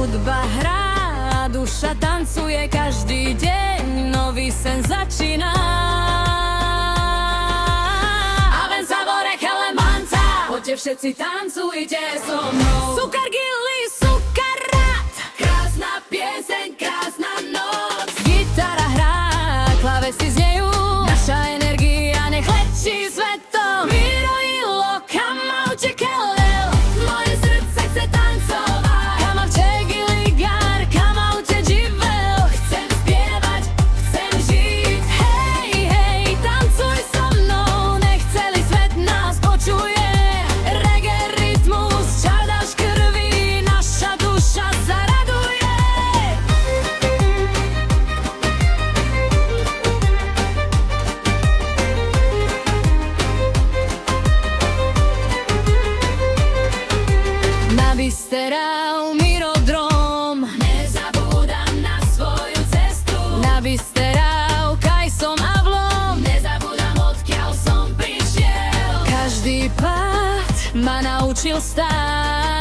hudba hrá a duša tancuje každý deň, nový sen začína. Avenza vorek elementa, poďte všetci tancujte so mnou. Sukar Gilly, sukarát, krásna pieseň, krásna noc. Gitara hrá, klávesy znejú, naša energia nech letí svetom. Vyrojilo, kam ma utekel, moje srdce chce tancovať. Kam ma včegili gar, kam ma uteživel, chcem spievať, chcem žiť. Hej, hej, tancuj so mnou, nech celý svet nás počuje. Reggae rytmus, čar dáš krvi, naša duša zaraduje. Na Vysterau Mirodrom, nezabúdam na svoju cestu. Na Vysterau Kajsom a Vlom, nezabúdam odkiaľ som prišiel. Každý pád ma naučil stáť.